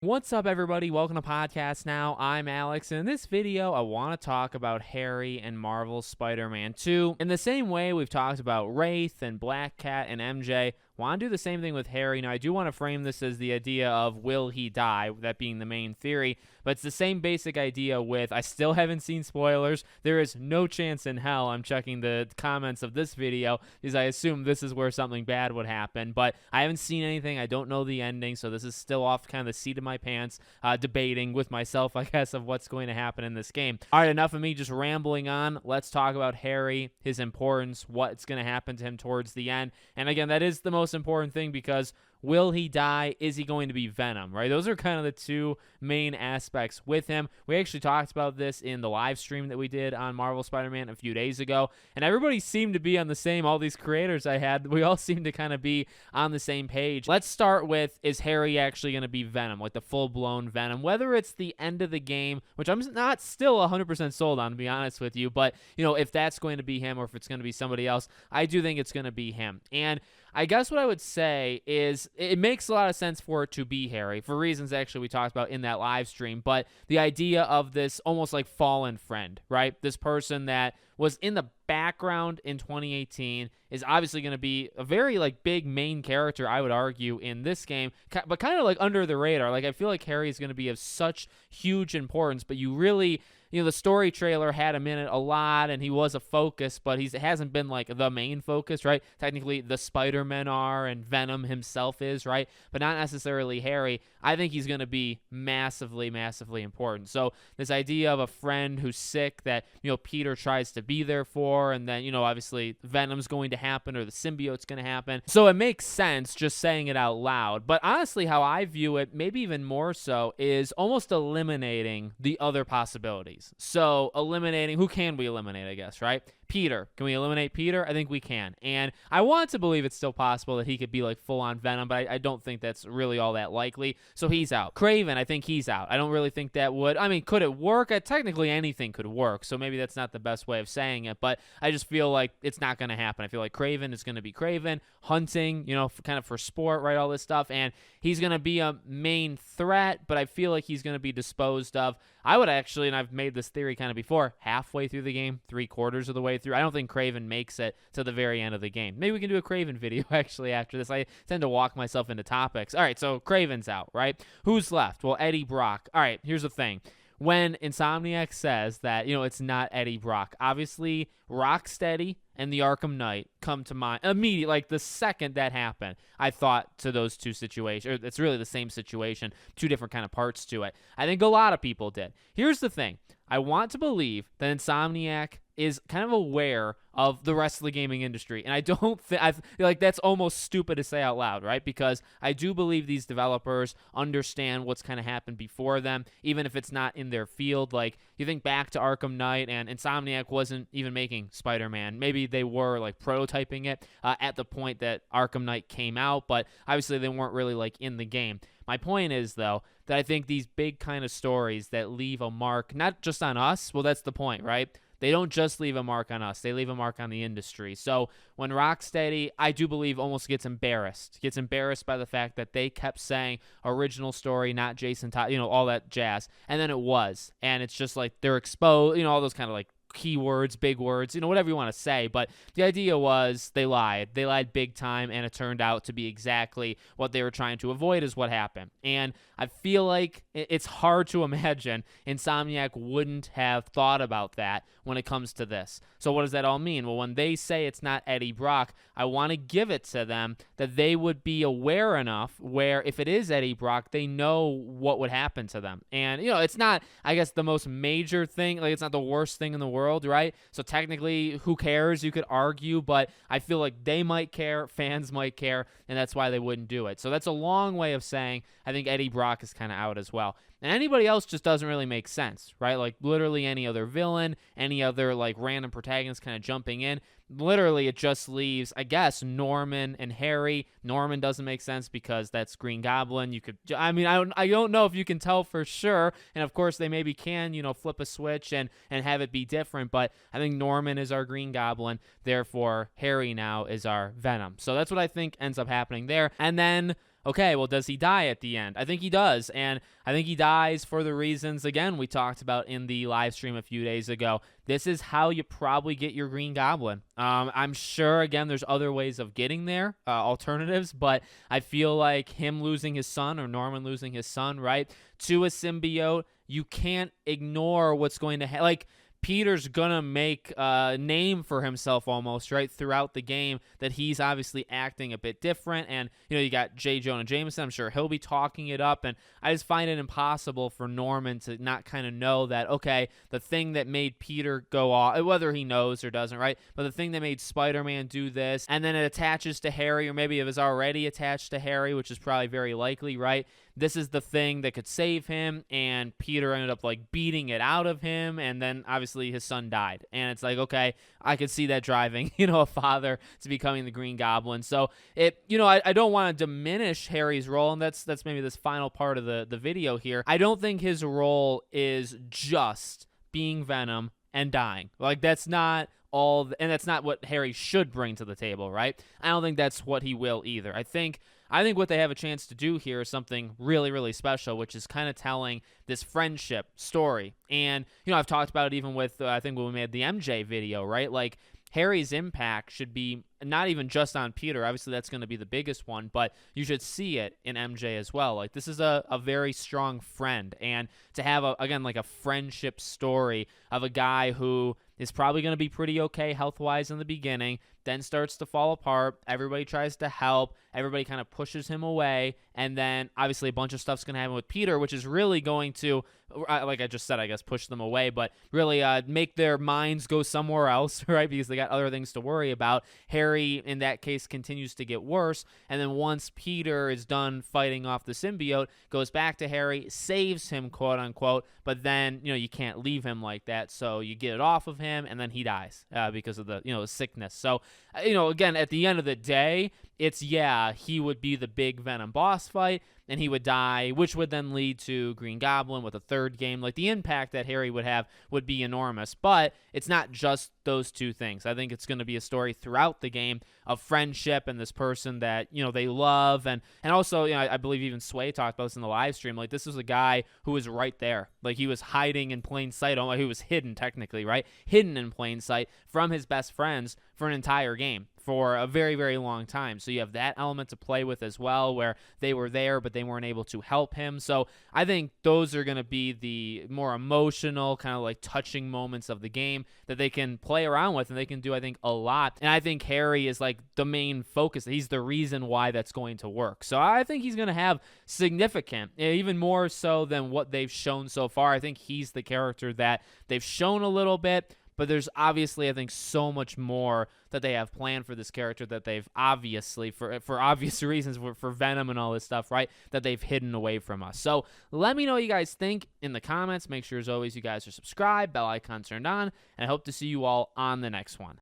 What's up, everybody? Welcome to Podcast Now. I'm Alex, and in this video, I want to talk about Harry and Marvel's Spider-Man 2. In the same way we've talked about Wraith and Black Cat and MJ, want to do the same thing with Harry. Now, I do want to frame this as the idea of will he die, that being the main theory, but it's the same basic idea with, I still haven't seen spoilers. There is no chance in hell I'm checking the comments of this video because I assume this is where something bad would happen, but I haven't seen anything. I don't know the ending, so this is still off kind of the seat of my pants, debating with myself, I guess, of what's going to happen in this game. All right, enough of me just rambling on. Let's talk about Harry, his importance, what's going to happen to him towards the end. And again, that is the most important thing because will he die? Is he going to be Venom, right? Those are kind of the two main aspects with him. We actually talked about this in the live stream that we did on Marvel Spider-Man a few days ago, and everybody seemed to be on the same, all these creators I had, we all seem to kind of be on the same page. Let's start with, is Harry actually going to be Venom, like the full-blown Venom? Whether it's the end of the game, which I'm not still 100% sold on, to be honest with you, but, you know, if that's going to be him or if it's going to be somebody else, I do think it's going to be him. And I guess what I would say is it makes a lot of sense for it to be Harry for reasons actually we talked about in that live stream, but the idea of this almost like fallen friend, right? This person that was in the background in 2018 is obviously going to be a very like big main character, I would argue, in this game, but kind of like under the radar. Like I feel like Harry is going to be of such huge importance, but you really, you know, the story trailer had him in it a lot, and he was a focus, but he hasn't been like the main focus, right? Technically, the Spider-Men are, and Venom himself is, right? But not necessarily Harry. I think he's going to be massively, massively important. So this idea of a friend who's sick that, you know, Peter tries to be there for, and then, you know, obviously Venom's going to happen or the symbiote's going to happen. So it makes sense just saying it out loud. But honestly, how I view it, maybe even more so, is almost eliminating the other possibilities. So eliminating, who can we eliminate, I guess, right? Peter. Can we eliminate Peter? I think we can. And I want to believe it's still possible that he could be like full-on Venom, but I don't think that's really all that likely. So he's out. Kraven, I think he's out. I don't really think that would. I mean, could it work? Technically, anything could work, so maybe that's not the best way of saying it, but I just feel like it's not going to happen. I feel like Kraven is going to be Kraven, hunting, you know, kind of for sport, right, all this stuff, and he's going to be a main threat, but I feel like he's going to be disposed of. I would actually, and I've made this theory kind of before, halfway through the game, 3/4 of the way through. I don't think Kraven makes it to the very end of the game. Maybe we can do a Kraven video actually after this. I tend to walk myself into topics. All right, so Kraven's out, right? Who's left? Well, Eddie Brock. All right, here's the thing. When Insomniac says that, you know, it's not Eddie Brock, obviously Rocksteady and the Arkham Knight come to mind immediately. Like the second that happened, I thought to those two situations. It's really the same situation, two different kind of parts to it. I think a lot of people did. Here's the thing. I want to believe that Insomniac is kind of aware of the rest of the gaming industry. And I don't think, I feel like that's almost stupid to say out loud, right? Because I do believe these developers understand what's kind of happened before them, even if it's not in their field. Like, you think back to Arkham Knight, and Insomniac wasn't even making Spider-Man. Maybe they were, like, prototyping it at the point that Arkham Knight came out, but obviously they weren't really, like, in the game. My point is, though, that I think these big kind of stories that leave a mark, not just on us, well, that's the point, right? They don't just leave a mark on us. They leave a mark on the industry. So when Rocksteady, I do believe, almost gets embarrassed by the fact that they kept saying original story, not Jason Todd, you know, all that jazz. And then it was. And it's just like they're exposed, you know, all those kind of like keywords, big words, you know, whatever you want to say. But the idea was they lied. They lied big time, and it turned out to be exactly what they were trying to avoid is what happened. And I feel like it's hard to imagine Insomniac wouldn't have thought about that when it comes to this. So what does that all mean? Well, when they say it's not Eddie Brock, I want to give it to them that they would be aware enough where if it is Eddie Brock, they know what would happen to them. And, you know, it's not, I guess, the most major thing. Like, it's not the worst thing in the world, right? So technically, who cares? You could argue, but I feel like they might care, fans might care, and that's why they wouldn't do it. So that's a long way of saying I think Eddie Brock is kind of out as well. And anybody else just doesn't really make sense, right? Like, literally any other villain, any other, like, random protagonist kind of jumping in. Literally, it just leaves, I guess, Norman and Harry. Norman doesn't make sense because that's Green Goblin. You could, I mean, I don't know if you can tell for sure. And, of course, they maybe can, you know, flip a switch and have it be different. But I think Norman is our Green Goblin. Therefore, Harry now is our Venom. So that's what I think ends up happening there. And then okay, well, does he die at the end? I think he does, and I think he dies for the reasons, again, we talked about in the live stream a few days ago. This is how you probably get your Green Goblin. I'm sure, again, there's other ways of getting there, alternatives, but I feel like him losing his son, or Norman losing his son, right, to a symbiote, you can't ignore what's going to happen. Like, Peter's gonna make a name for himself almost, right, throughout the game, that he's obviously acting a bit different. And, you got J. Jonah Jameson. I'm sure he'll be talking it up. And I just find it impossible for Norman to not kind of know that, okay, the thing that made Peter go off, whether he knows or doesn't, right, but the thing that made Spider-Man do this, and then it attaches to Harry, or maybe it was already attached to Harry, which is probably very likely, right? This is the thing that could save him, and Peter ended up like beating it out of him, and then obviously his son died. And it's like, okay, I could see that driving, a father to becoming the Green Goblin. So I don't want to diminish Harry's role, and that's maybe this final part of the video here. I don't think his role is just being Venom and dying. Like, that's not and that's not what Harry should bring to the table, right? I don't think that's what he will either. I think what they have a chance to do here is something really, really special, which is kind of telling this friendship story. And, I've talked about it even with, I think when we made the MJ video, right? Like, Harry's impact should be not even just on Peter. Obviously, that's going to be the biggest one, but you should see it in MJ as well. Like, this is a very strong friend. And to have, like a friendship story of a guy who is probably going to be pretty okay health-wise in the beginning, then starts to fall apart. Everybody tries to help. Everybody kind of pushes him away. And then, obviously, a bunch of stuff's going to happen with Peter, which is really going to, like I just said, I guess, push them away, but really make their minds go somewhere else, right? Because they got other things to worry about. Harry, in that case, continues to get worse. And then once Peter is done fighting off the symbiote, goes back to Harry, saves him, quote unquote. But then, you can't leave him like that. So you get it off of him, and then he dies because of the, sickness. So, again, at the end of the day, it's, he would be the big Venom boss fight, and he would die, which would then lead to Green Goblin with a third game. Like, the impact that Harry would have would be enormous, but it's not just those two things. I think it's going to be a story throughout the game of friendship and this person that, they love. And also, I believe even Sway talked about this in the live stream. Like, this was a guy who was right there. Like, he was hiding in plain sight. He was hidden, technically, right? Hidden in plain sight from his best friends for an entire game, for a very, very long time. So you have that element to play with as well, where they were there, but they weren't able to help him. So I think those are going to be the more emotional, kind of like touching moments of the game that they can play around with, and they can do, I think, a lot. And I think Harry is like the main focus. He's the reason why that's going to work. So I think he's going to have significant, even more so than what they've shown so far. I think he's the character that they've shown a little bit, but there's obviously, I think, so much more that they have planned for this character that they've obviously, for obvious reasons, for Venom and all this stuff, right, that they've hidden away from us. So let me know what you guys think in the comments. Make sure, as always, you guys are subscribed, bell icon turned on, and I hope to see you all on the next one.